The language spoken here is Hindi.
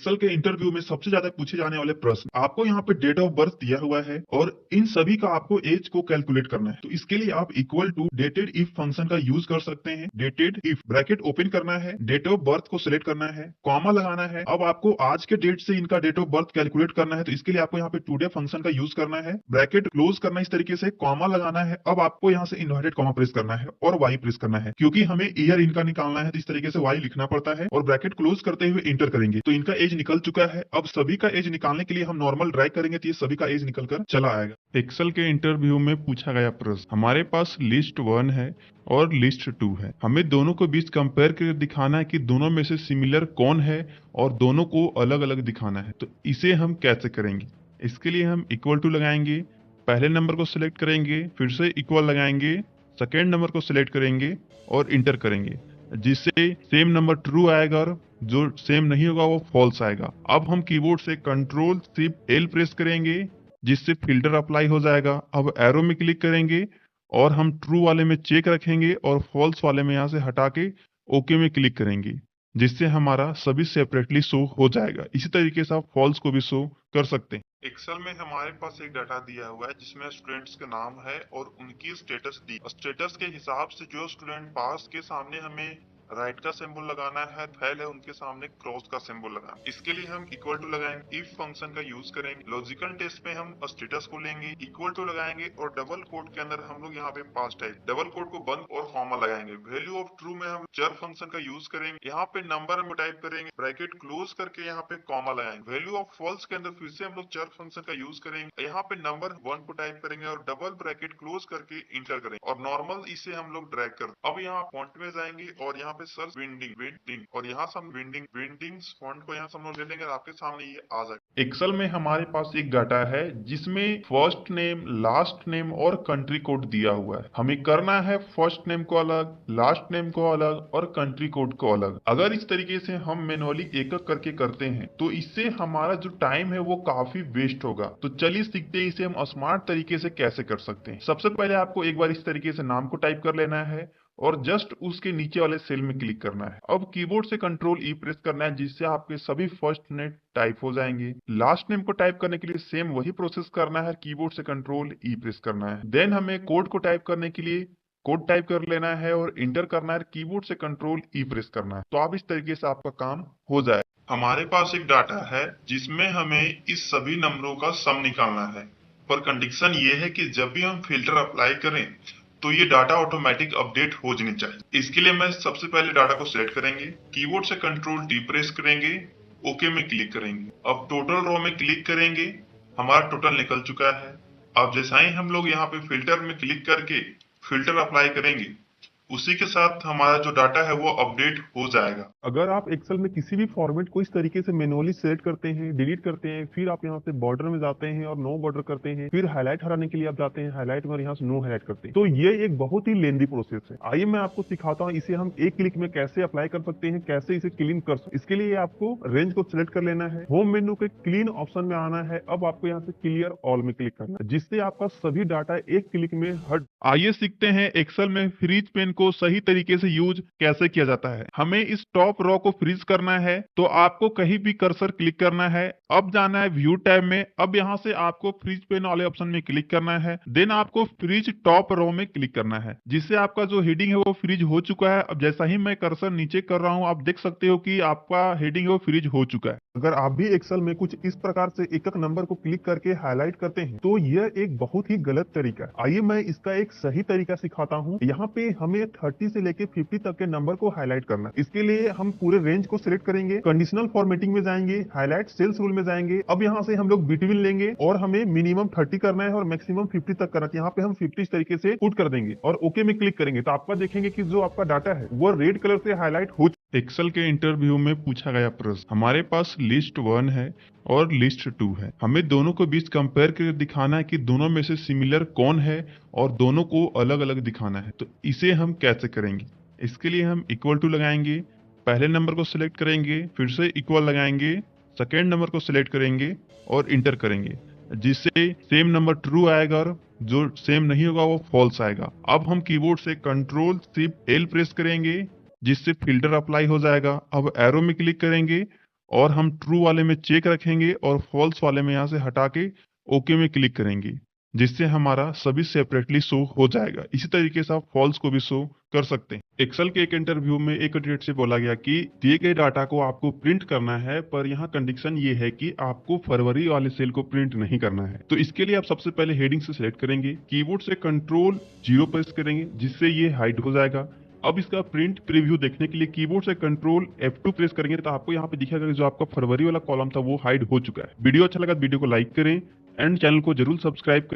एक्सेल के इंटरव्यू में सबसे ज्यादा पूछे जाने वाले प्रश्न, आपको यहाँ पे डेट ऑफ बर्थ दिया हुआ है और इन सभी का आपको एज को कैलकुलेट करना है। तो इसके लिए आप equal to dated if function का यूज कर सकते हैं। डेटेड इफ ब्रैकेट ओपन करना है, डेट ऑफ बर्थ को सिलेक्ट करना है, कॉमा लगाना है। अब आपको आज के डेट से इनका डेट ऑफ बर्थ कैलकुलेट करना है, तो इसके लिए आपको यहाँ पे टुडे फंक्शन का यूज करना है। ब्रैकेट क्लोज करना है इस तरीके से, कॉमा लगाना है। अब आपको यहाँ से इन्वर्टेड कॉमा प्रेस करना है और वाई प्रेस करना है, क्योंकि हमें ईयर इनका निकालना है, तो इस तरीके से वाई लिखना पड़ता है और ब्रैकेट क्लोज करते हुए इंटर करेंगे। तो इनका एज निकल चुका है। अब सभी का एज निकालने के लिए हम नॉर्मल ड्रैग करेंगे तो ये सभी का एज निकल कर चला आएगा। एक्सेल के इंटरव्यू में पूछा गया प्रश्न, हमारे पास लिस्ट 1 है और लिस्ट 2 है, हमें दोनों को बीच कंपेयर करके दिखाना है कि दोनों में से सिमिलर कौन है और दोनों को अलग अलग दिखाना है। तो इसे हम कैसे करेंगे? इसके लिए हम इक्वल टू लगाएंगे, पहले नंबर को सिलेक्ट करेंगे, फिर से इक्वल लगाएंगे, सेकेंड नंबर को सिलेक्ट करेंगे और इंटर करेंगे, जिससे सेम नंबर ट्रू आएगा और जो सेम नहीं होगा वो फॉल्स आएगा। अब हम कीबोर्ड से कंट्रोल शिफ्ट एल प्रेस करेंगे, जिससे फिल्टर अप्लाई हो जाएगा। अब एरो में क्लिक करेंगे और हम ट्रू वाले में चेक रखेंगे और फॉल्स वाले में यहाँ से हटा के ओके में क्लिक करेंगे, जिससे हमारा सभी सेपरेटली शो हो जाएगा। इसी तरीके से आप फॉल्स को भी शो कर सकते हैं। एक्सेल में हमारे पास एक डाटा दिया हुआ है जिसमें स्टूडेंट्स के नाम है और उनकी स्टेटस दी। स्टेटस के हिसाब से जो स्टूडेंट पास के सामने हमें राइट का सिंबल लगाना है, फेल है उनके सामने क्रॉस का सिंबल लगाना। इसके लिए हम इक्वल टू लगाएंगे, इफ फंक्शन का यूज करेंगे। लॉजिकल टेस्ट में हम स्टेटस को लेंगे, इक्वल टू लगाएंगे और डबल कोट के अंदर हम लोग यहाँ पे पास टाइप डबल कोट को बंद और कॉमा लगाएंगे। वैल्यू ऑफ ट्रू में हम चर फंक्शन का यूज करेंगे, यहाँ पे नंबर हम टाइप करेंगे, ब्रैकेट क्लोज करके यहाँ पे कॉमा लगाएंगे। वैल्यू ऑफ फॉल्स के अंदर फिर से हम लोग चर फंक्शन का यूज करेंगे, यहाँ पे नंबर 1 को टाइप करेंगे और डबल ब्रैकेट क्लोज करके इंटर करेंगे और नॉर्मल इसे हम लोग ड्रैग कर। अब यहाँ फॉन्ट में जाएंगे और यहाँ पे सर्च विंडिंग विंडिंग और यहाँ से हम विंडिंग विंडिंग्स फॉन्ट को यहाँ से हम लोग ले लेंगे, आपके सामने ये आ जाएगा। एक्सेल में हमारे पास एक डाटा है जिसमें फर्स्ट नेम, लास्ट नेम और कंट्री कोड दिया हुआ है। हमें करना है फर्स्ट नेम को अलग, लास्ट नेम को अलग और कंट्री कोड को अलग। अगर इस तरीके से हम मैनुअली एक एक करके करते हैं तो इससे हमारा जो टाइम है वो काफी वेस्ट होगा। तो चलिए सीखते हैं इसे हम स्मार्ट तरीके से कैसे कर सकते हैं। सबसे पहले आपको एक बार इस तरीके से नाम को टाइप कर लेना है और जस्ट उसके नीचे वाले सेल में क्लिक करना है। अब कीबोर्ड से कंट्रोल ई प्रेस करना है, जिससे आपके सभी फर्स्ट नेम टाइप हो जाएंगे। लास्ट नेम को टाइप करने के लिए सेम वही प्रोसेस करना है, कीबोर्ड से कंट्रोल ई प्रेस करना है। देन हमें कोड को टाइप करने के लिए कोड टाइप कर लेना है और इंटर करना है, कीबोर्ड से कंट्रोल ई प्रेस करना है। तो आप इस तरीके से आपका काम हो जाए। हमारे पास एक डाटा है जिसमें हमें इस सभी नंबरों का सम निकालना है, पर कंडीशन ये है कि जब भी हम फिल्टर अप्लाई करें तो ये डाटा ऑटोमेटिक अपडेट हो जानी चाहिए। इसके लिए मैं सबसे पहले डाटा को सिलेक्ट करेंगे, कीबोर्ड से कंट्रोल टी प्रेस करेंगे, ओके में क्लिक करेंगे। अब टोटल रो में क्लिक करेंगे, हमारा टोटल निकल चुका है। अब जैसा ही हम लोग यहाँ पे फिल्टर में क्लिक करके फिल्टर अप्लाई करेंगे, उसी के साथ हमारा जो डाटा है वो अपडेट हो जाएगा। अगर आप एक्सेल में किसी भी फॉर्मेट को इस तरीके से मैनुअली सिलेक्ट करते हैं, डिलीट करते हैं, फिर आप यहाँ से बॉर्डर में जाते हैं और नो बॉर्डर करते हैं, फिर हाईलाइट हटाने के लिए आप जाते हैं हाईलाइट में और यहाँ से नो हाईलाइट करते हैं, तो ये एक बहुत ही लेंदी प्रोसेस है। आइए मैं आपको सिखाता हूँ इसे हम एक क्लिक में कैसे अप्लाई कर सकते हैं, कैसे इसे क्लीन कर सकते हैं। इसके लिए आपको रेंज को सिलेक्ट कर लेना है, होम मेन्यू के क्लीन ऑप्शन में आना है। अब आपको यहाँ से क्लियर ऑल में क्लिक करना है, जिससे आपका सभी डाटा एक क्लिक में हट। आइए सीखते हैं एक्सेल में फ्रीज पेन को सही तरीके से यूज कैसे किया जाता है। हमें इस टॉप रो को फ्रीज करना है, तो आपको कहीं भी कर्सर क्लिक करना है। अब जाना है व्यू टैब में, अब यहाँ से आपको फ्रीज पेन वाले ऑप्शन में क्लिक करना है। देन आपको फ्रीज टॉप रो में क्लिक करना है, जिससे आपका जो हेडिंग है वो फ्रीज हो चुका है। अब जैसा ही मैं कर्सर नीचे कर रहा हूँ, आप देख सकते हो कि आपका हेडिंग है वो फ्रीज हो चुका है। अगर आप भी एक्सेल में कुछ इस प्रकार से एक एक नंबर को क्लिक करके हाईलाइट करते हैं, तो यह एक बहुत ही गलत तरीका है। आइए मैं इसका एक सही तरीका सिखाता हूँ। यहाँ पे हमें 30 से लेके 50 तक के नंबर को हाईलाइट करना है। इसके लिए हम पूरे रेंज को सिलेक्ट करेंगे, कंडीशनल फॉर्मेटिंग में जाएंगे, हाईलाइट सेल्स रूल में जाएंगे। अब यहाँ से हम लोग बिटवीन लेंगे और हमें मिनिमम 30 करना है और मैक्सिमम 50 तक करना है। यहाँ पे हम 50 इस तरीके से पुट कर देंगे और ओके में क्लिक करेंगे, तो आपका देखेंगे कि जो आपका डाटा है वो रेड कलर से हाईलाइट हो। एक्सेल के इंटरव्यू में पूछा गया प्रश्न, हमारे पास लिस्ट 1 है और लिस्ट 2 है, हमें दोनों को बीच कंपेयर करके दिखाना है कि दोनों में से सिमिलर कौन है और दोनों को अलग अलग दिखाना है। तो इसे हम कैसे करेंगे? इसके लिए हम इक्वल टू लगाएंगे, पहले नंबर को सिलेक्ट करेंगे, फिर से इक्वल लगाएंगे, सेकेंड नंबर को सिलेक्ट करेंगे और इंटर करेंगे, जिससे सेम नंबर ट्रू आएगा और जो सेम नहीं होगा वो फॉल्स आएगा। अब हम कीबोर्ड से कंट्रोल शिफ्ट एल प्रेस करेंगे, जिससे फिल्टर अप्लाई हो जाएगा। अब एरो में क्लिक करेंगे और हम ट्रू वाले में चेक रखेंगे और फॉल्स वाले में यहाँ से हटा के ओके में क्लिक करेंगे, जिससे हमारा सभी सेपरेटली शो हो जाएगा। इसी तरीके से आप फॉल्स को भी शो कर सकते हैं। एक्सेल के एक इंटरव्यू में एक कैंडिडेट से बोला गया कि दिए गए डाटा को आपको प्रिंट करना है, पर यहाँ कंडीशन ये है कि आपको फरवरी वाले सेल को प्रिंट नहीं करना है। तो इसके लिए आप सबसे पहले हेडिंग से सिलेक्ट करेंगे, कीबोर्ड से कंट्रोल 0 प्रेस करेंगे, जिससे ये हाइड हो जाएगा। अब इसका प्रिंट प्रीव्यू देखने के लिए कीबोर्ड से कंट्रोल F2 प्रेस करेंगे तो आपको यहाँ पे दिखेगा कि जो आपका फरवरी वाला कॉलम था वो हाइड हो चुका है। वीडियो अच्छा लगा तो वीडियो को लाइक करें एंड चैनल को जरूर सब्सक्राइब करें।